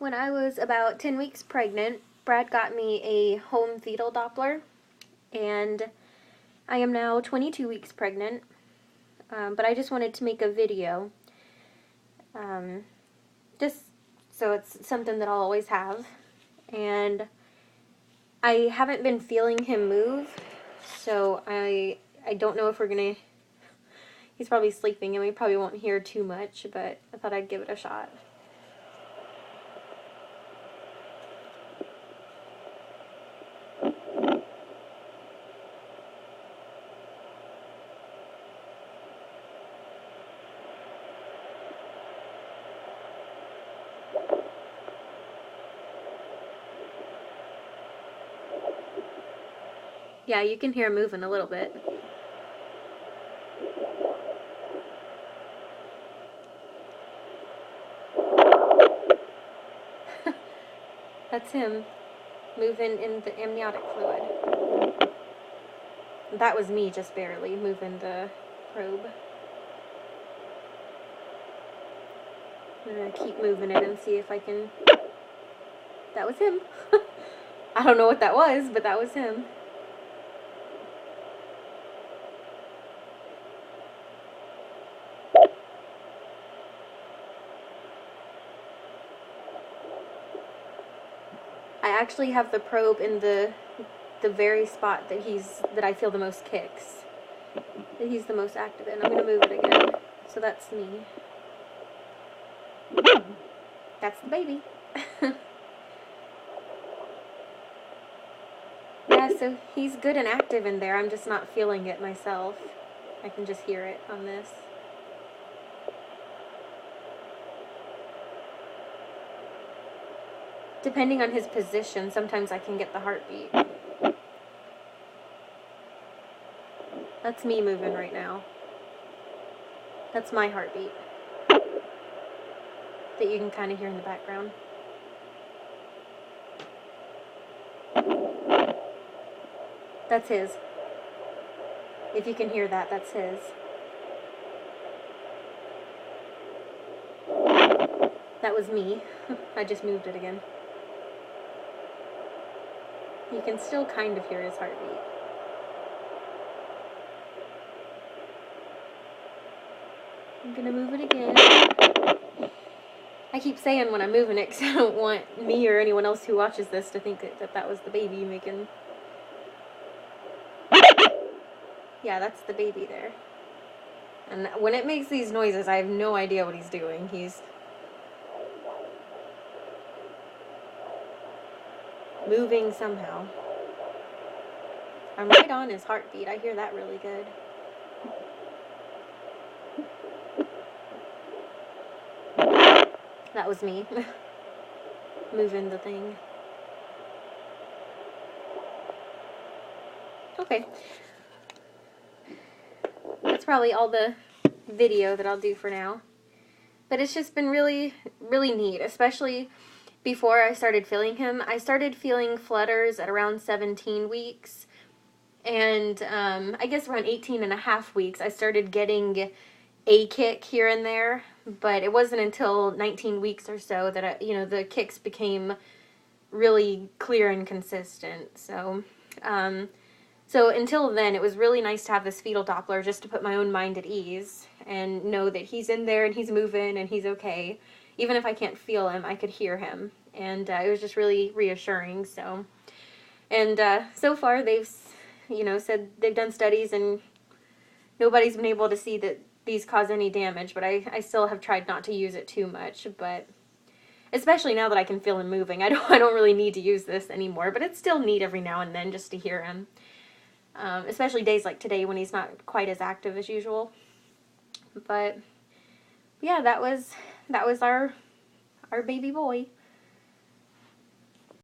When I was about 10 weeks pregnant, Brad got me a home fetal Doppler, and I am now 22 weeks pregnant, but I just wanted to make a video, just so it's something that I'll always have, and I haven't been feeling him move, so I don't know if we're gonna, he's probably sleeping and we probably won't hear too much, but I thought I'd give it a shot. Yeah, you can hear him moving a little bit. That's him moving in the amniotic fluid. That was me just barely moving the probe. I'm gonna keep moving it and see if I can... That was him. I don't know what that was, but that was him. I actually have the probe in the very spot that I feel the most kicks, that he's the most active in. I'm gonna move it again. So that's me. That's the baby. Yeah, so he's good and active in there. I'm just not feeling it myself. I can just hear it on this. Depending on his position, sometimes I can get the heartbeat. That's me moving right now. That's my heartbeat that you can kind of hear in the background. That's his. If you can hear that, that's his. That was me. I just moved it again. You can still kind of hear his heartbeat. I'm gonna move it again. I keep saying when I'm moving it because I don't want me or anyone else who watches this to think that was the baby making... Yeah, that's the baby there. And when it makes these noises, I have no idea what he's doing. He's moving somehow. I'm right on his heartbeat. I hear that really good. That was me moving the thing. Okay. That's probably all the video that I'll do for now. But it's just been really, really neat, especially before I started feeling him. I started feeling flutters at around 17 weeks. And I guess around 18 and a half weeks, I started getting a kick here and there. But it wasn't until 19 weeks or so that, the kicks became really clear and consistent. So, so until then, it was really nice to have this fetal Doppler just to put my own mind at ease and know that he's in there and he's moving and he's okay. Even if I can't feel him, I could hear him. And it was just really reassuring. So, and so far they've, said they've done studies and nobody's been able to see that these cause any damage. But I still have tried not to use it too much. But especially now that I can feel him moving, I don't really need to use this anymore. But it's still neat every now and then just to hear him. Especially days like today when he's not quite as active as usual. But yeah, that was our baby boy.